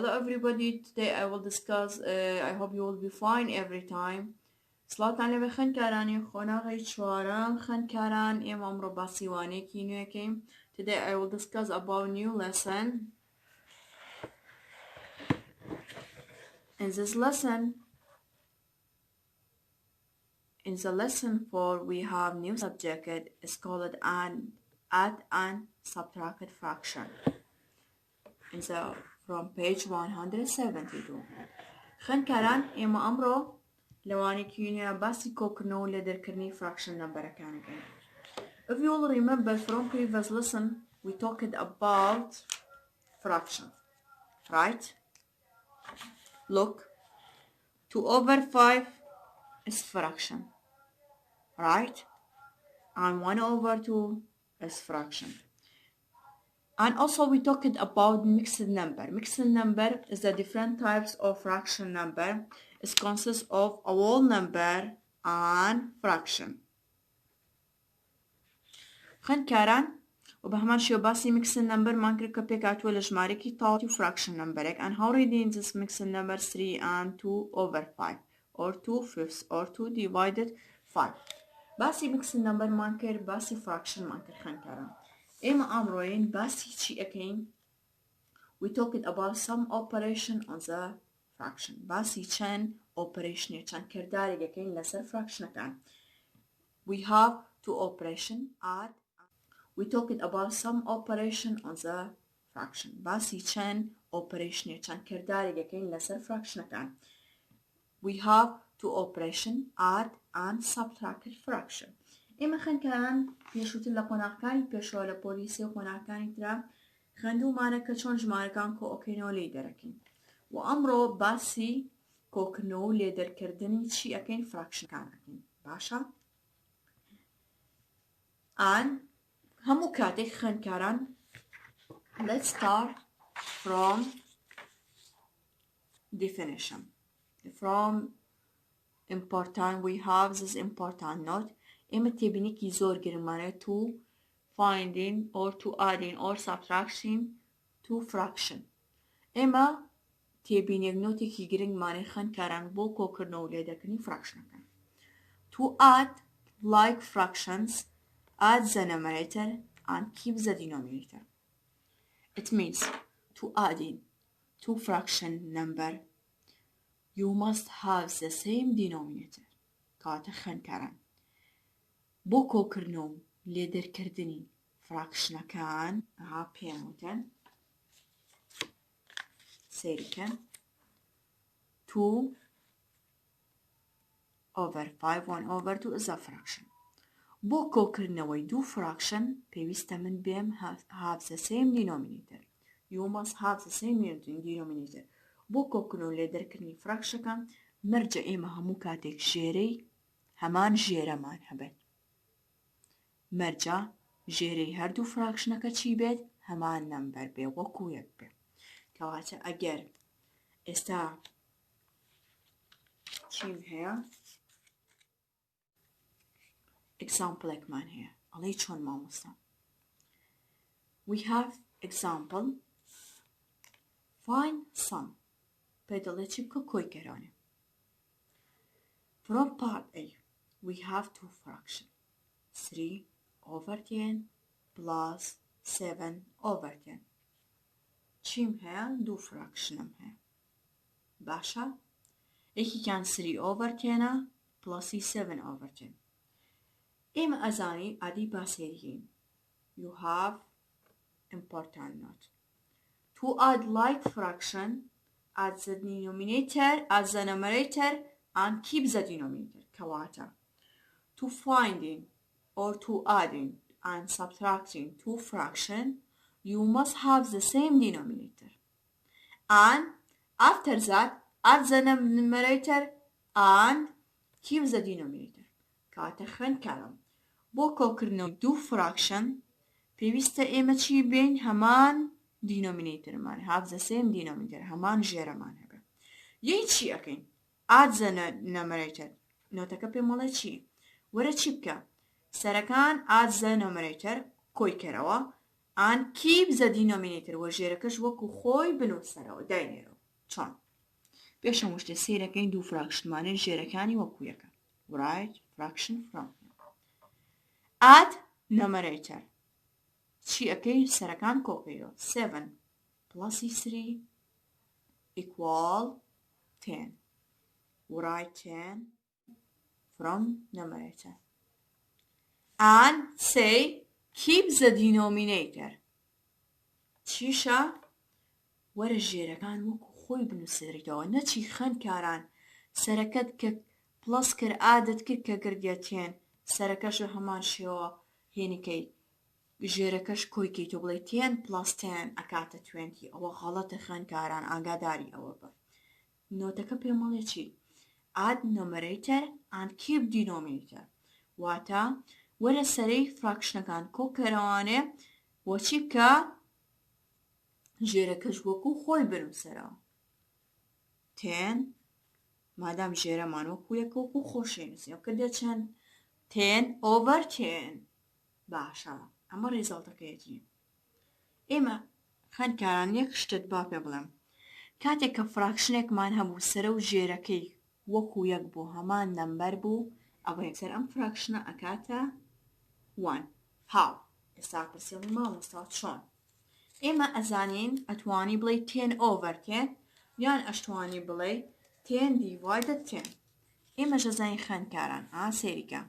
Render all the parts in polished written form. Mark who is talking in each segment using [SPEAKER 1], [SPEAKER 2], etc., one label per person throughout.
[SPEAKER 1] Hello everybody, today I will discuss, I hope you will be fine every time. سڵاتان لێبێ خوێندکارانی خۆناغی چوارەم خوێندکاران ئێمە ئەمڕۆ باسی وانەیەکی نوێیەکەین. Today I will discuss about new lesson. In the lesson 4 we have new subject. It's called add and subtract fraction. From page 172. خوێندکاران ئێمە ئەمڕۆ لەوانەیەکی نوێ باسی کۆکردنەوە لە دەرکردنی fraction نەمبەرەکانەکەین. If you will remember from previous lesson, we talked about fraction, right? Look, 2/5 is fraction, right? And 1/2 is fraction. And also we talked about mixed number. Mixed number is the different types of fraction number. It consists of a whole number and fraction. خوێندکاران وبهمان شێوە باسی mixed number مان کرد کە پێکهاتووە لە ژمارەیەکی تەواوەتی fraction numberێک. And how reading this mixed number 3 and 2/5 or 2/5 or 2 divided 5. باسی mixed number مان کرد، باسی fraction مان کرد خوێندکاران. ئێمە ئەمڕۆین باسی چی ئەکەین؟ We talked about some operation on the fraction. باسی چەند operation چەند کردارێک ئەکەین لەسەر fractionەکان. We have two operation add. We talked about some operation on the fraction. باسی چەند operation چەند کردارێک ئەکەین لەسەر fractionەکان. We have two operation add and subtract fraction. ئێمە خوێندکاران پێشووتر لە قۆناغەکانی پێشەوە لە پۆلیسی و قۆناغەکانی ترا خوێندوومانە کە چۆن ژمارەکان کۆئۆکەینەوە لێ دەرەکەین. و ئەمڕۆ باسی کۆکردنەوە و لێدەرکردنی چی ئەکەین fraction-کان ئەکەین. باشە؟ ئان هەموو کاتێک خوێندکاران let's start from definition. From important we have this important note. ئێمە تێبینێکی زۆر گرنگمانە to finding or to adding or subtracting to fraction. ئێمە تێبینێک نۆتێکی گرنگمانەی خوێندکاران بۆ کۆکردنەوە و لێدەرکردنی fractionەکان. To add like fractions, add the numerator and keep the denominator. It means to adding two fraction number, you must have the same denominator. کاتە خوێندکاران بۆ کۆکردنەوە و لێدەرکردنی fraction-ەکان ها پێم وتن سەیریکەن 2/5 1/2 is a fraction. بۆ کۆکردنەوەی دوو fraction پێویستە من بێم have the same denominator. You must have the same denominator. بۆ کۆکردنەوە و لێدەرکردنی fraction-ەکان مەرجە ئێمە هەموو کاتێک ژێرەی هەمان ژێرەمان هەبێت. مەرجە ژێرەی هەردوو fraction-ەکە چی بێت؟ هەمان نەمبەر بێ وەکو یەک بێ. کەواتە ئەگەر ئێستا چیم هەیە؟ example-ێکمان هەیە. ئەڵێ چۆن مامۆستا. We have example find sum. پێ دەڵێ چی بکە کۆیکەرانێ. From part A we have two fraction 3/10 plus 7/10. چیم هەیە؟ دوو fraction-م هەیە. باشە؟ یەکێکیان 3/10 پلسی 7/10. ئێمە ئەزانی ئادی باسێریین. You have important note. To add like fraction, add the denominator, add the numerator and keep the denominator. کەواتە to finding or to adding and subtracting two fraction, you must have the same denominator. And after that, add the numerator and keep the denominator. کاتە خوێندکارم بۆ کۆکردنەوەی دوو fraction پێویستە ئێمە چی بین؟ هەمان denominatorمان have the same denominator هەمان ژێرەمان هەبێ. یەی چی ئەکەین؟ add the numerator. نۆتەکە پێم وەڵێ چی؟ وەرە چی بکە؟ سەرەکان add the numerator کۆیکەرەوە and keep the denominator وە ژێرەکەش وەکو خۆی بنووسەرەوە داینێرەوە. چۆن پێشەم شتێ سیرەکەین دوو فراکشنمانە ژێرەکانی وەکو یەکە right fraction from add numerator چی ئەەکەی سەرەکان کۆکەیەوە 7 plus 3 equal 10 write 10 from numerator and say keep the denominator چیشە وەرە ژێرەکان وەکو خۆی بنووسێتەوە نەچی خوێندکاران سەرەکەت کە پلس کرد ئادت کرد کە گردێتێن سەرەکەش هەمان شێوە هێنیکەی ژێرەکەش کۆیکەی تۆ بڵێ 10 plus 10 ئەکاتە 20 ئەوە غەڵەتە خوێندکاران ئاگاداری ئەوە بە نۆتەکە پێم مەڵێ چی add numerator and keep denominator واتە وەرە سەرەی فراکشنەکان کۆکەرەوانێ بۆچی بکە ژێرەکەش وەکو خۆی بنووسەرەوە 10 مادام ژێرەمان وەکو یەکە وەکو خۆشی نووسێ کردە چەند 10 over 10 باشە ئەمە ڕێزەڵتەکەیەتی ئێمە خوێندکاران یەک شتت با پێ بڵێم کاتێک کە فراکشنێکمان هەبوو سەرە و ژێرەکەی وەکو یەک بوو هەمان نەمبەر بوو ئەوە یەکسەر ئەم فراکشنە ئەکاتە 1 هاو ئێستا پرسیڵی مامۆستا چۆن ئێمە ئەزانین ئەتوانی بڵێ 10 over 10 یان ئەشتوانی بڵێ 10 divided 10 ئێمەش ئەزانین خوێندکاران سێریکە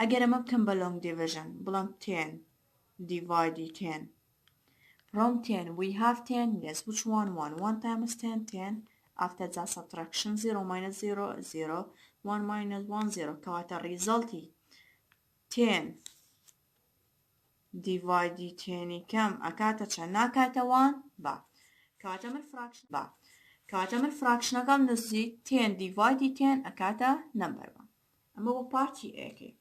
[SPEAKER 1] ئەگەر ئەمە بکەم بە long division بڵام 10 divided 10 from 10 we have 10 yes which one 1 times 10 10 after that subtraction 0 minus 0 0 1 minus 1 0 کەواتە ریزڵتی 10 divided 10 کەم ئەکاتە چەند ناکاتە 1 با کەواتە من فراکشنەکەم نووسی 10 divided 10 ئەکاتە نەمبەر 1 ئەمە بۆ پارتی ئەکەی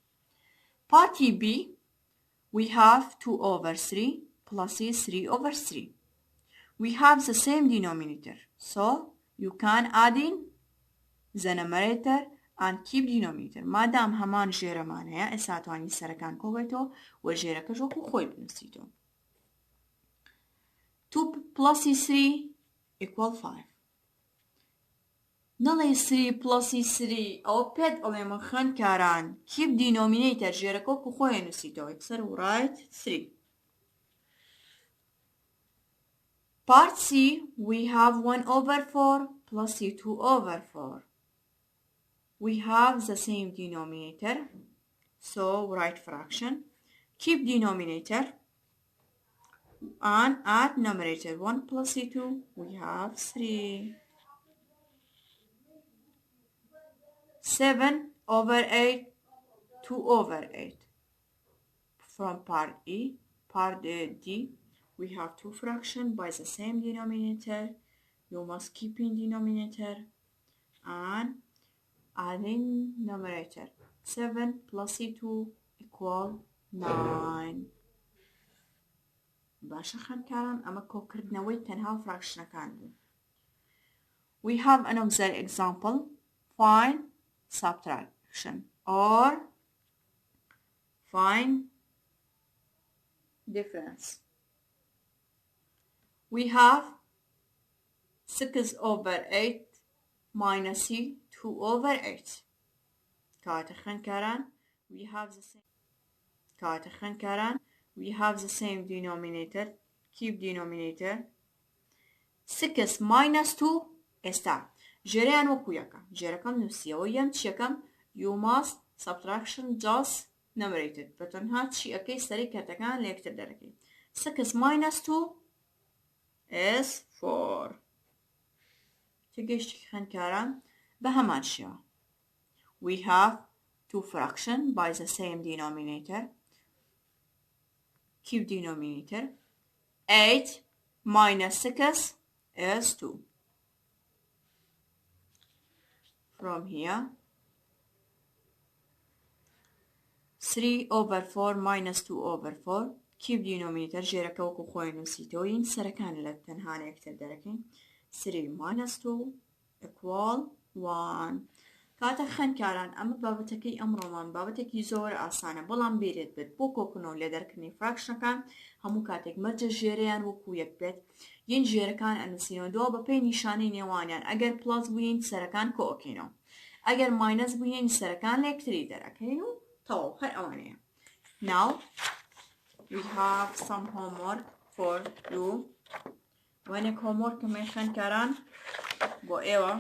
[SPEAKER 1] Party B, we have 2 over 3 plus 3 over 3. We have the same denominator, so you can add in the numerator and keep denominator. مادام هەمان ژێرەمان هەیە ئێستا توانی سەرەکان کۆبێتەوە و ژێرەکەش وەکو خۆی بنووسیتەوە 2 plus 3 equal 5. نەڵێ 3 plus 3 ئەوە پێت ئەڵێمە خوێندکاران keep denominator ژێرەکە وەکو خۆی نووسیتەوە یەکسەر write 3 Part C we have 1 over 4 plus 2 over 4 we have the same denominator so write fraction keep denominator and add numerator 1 plus 2 we have 3 7 over 8 2 over 8 from part E part D we have two fractions by the same denominator you must keep in denominator and adding numerator 7 plus 2 equal 9 باشە خوێندکاران ئەمە کۆکردنەوەی تەنها فراکشنەکان بوو we have another example find subtraction or find difference we have 6 over 8 minus 2 over 8 کاتە خوێندکاران we have the same denominator keep denominator 6 minus 2 ئێستا ژێرەیان وەکو یەکە ژێرەکەم نووسیەوە یەم چیەکەم you must subtraction just numerated بەتەنها چی ئەەکەی سەری کەتەکان لە یەکتر دەرەکەی 6 minus 2 is 4 تێگەیشتی خوێندکاران بە هەمان شێوە we have two fractions by the same denominator keep denominator 8 minus 6 is 2 from here 3 over 4 minus 2 over 4 keep denominator ژێرەکە وەکو خۆی نووسیتەوە این سەرەکان لە تەنها یەکتر دەرەکەین 3 minus 2 equal 1 کاتە خوێندکاران ئەمە بابەتەکەی ئەمڕۆمان بابەتێکی زۆر ئاسانە بەڵام بیرێت بێت بۆ کۆکردنەوە لێ دەرکردنی فراکشنەکان هەموو کاتێک مەرجە ژێرەیان وەکو یەک بێت یەن ژێرەکان ئەنووسینەوە دووە بە پێی نیشانەی نێوانیان ئەگەر پڵاس بووین سەرەکان کۆکەینەوە ئەگەر ماینەس بووین سەرەکان لە یەکتری دەرەکەین و تەواو هەر ئەوانەیە. Now we have some homework for you. وانێک هۆمۆرکمێ خوێندکاران بۆ ئێوە.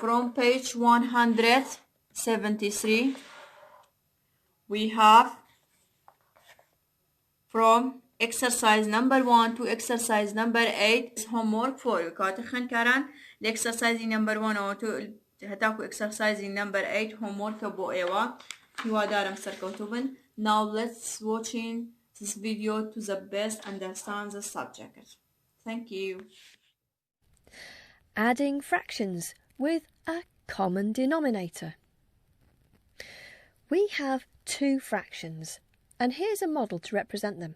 [SPEAKER 1] From page 173 we have from exercise number 1 to exercise number 8 homework for you. کاتە خوێندکاران لە exercise number 1 هەتاکو exercise number 8 homework بۆ ئێوە هیوادارم سەرکەوتوو بن. Now let's watching this video to the best understand the subject. Thank you.
[SPEAKER 2] Adding fractions with a common denominator. We have two fractions, and here's a model to represent them.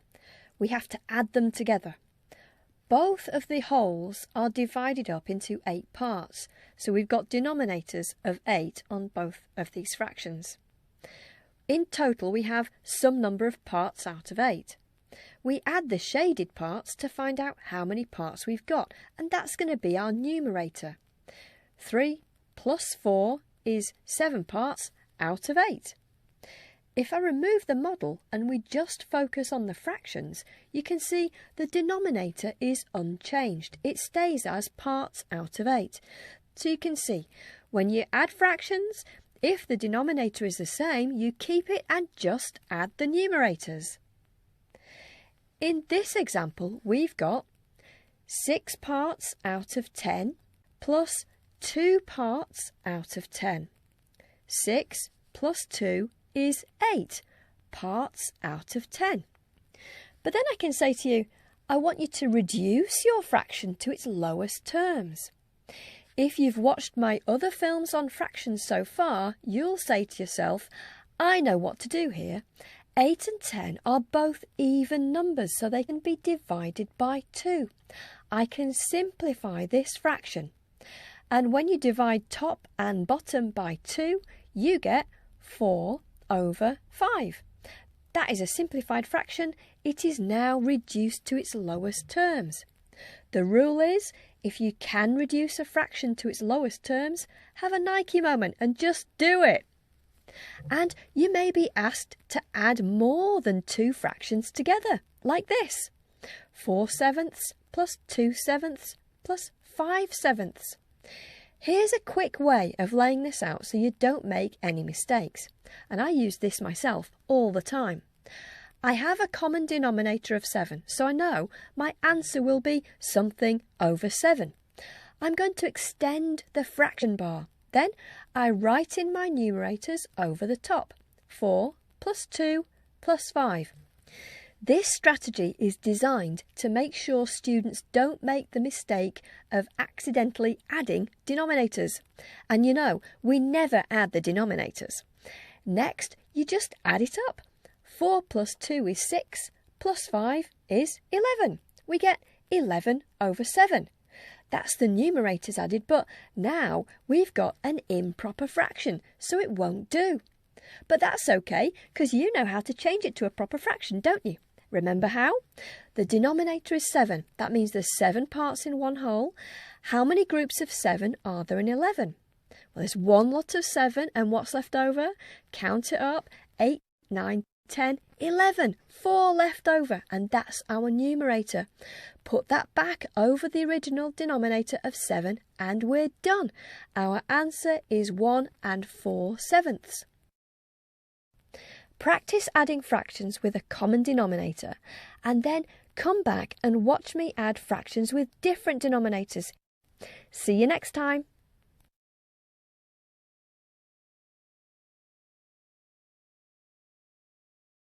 [SPEAKER 2] We have to add them together. Both of the wholes are divided up into 8 parts, so we've got denominators of 8 on both of these fractions. In total, we have some number of parts out of 8. We add the shaded parts to find out how many parts we've got, and that's going to be our numerator. 3 plus 4 is 7 parts out of 8. If I remove the model and we just focus on the fractions, you can see the denominator is unchanged. It stays as parts out of 8. So you can see, when you add fractions, if the denominator is the same, you keep it and just add the numerators. In this example, we've got 6 parts out of 10 plus 2 parts out of 10. 6 plus 2 is 8 parts out of 10. But then I can say to you, I want you to reduce your fraction to its lowest terms. If you've watched my other films on fractions so far, you'll say to yourself, I know what to do here. 8 and 10 are both even numbers, so they can be divided by 2. I can simplify this fraction. And when you divide top and bottom by 2, you get 4 over 5. That is a simplified fraction. It is now reduced to its lowest terms. The rule is, if you can reduce a fraction to its lowest terms, have a Nike moment and just do it. And you may be asked to add more than 2 fractions together, like this. 4/7 plus 2/7 plus 5/7. Here's a quick way of laying this out so you don't make any mistakes. And I use this myself all the time. I have a common denominator of 7, so I know my answer will be something over 7. I'm going to extend the fraction bar. Then I write in my numerators over the top. 4 plus 2 plus 5. This strategy is designed to make sure students don't make the mistake of accidentally adding denominators. And you know, we never add the denominators. Next, you just add it up. 4 plus 2 is 6, plus 5 is 11. We get 11 over 7. That's the numerators added, but now we've got an improper fraction, so it won't do. But that's okay, because you know how to change it to a proper fraction, don't you? Remember how? The denominator is 7. That means there's 7 parts in one whole. How many groups of 7 are there in 11? Well, there's one lot of 7, and what's left over? Count it up. 8, 9, 10, 11. 4 left over, and that's our numerator. Put that back over the original denominator of 7, and we're done. Our answer is 1 4/7. Practice adding fractions with a common denominator, and then come back and watch me add fractions with different denominators. See you next time.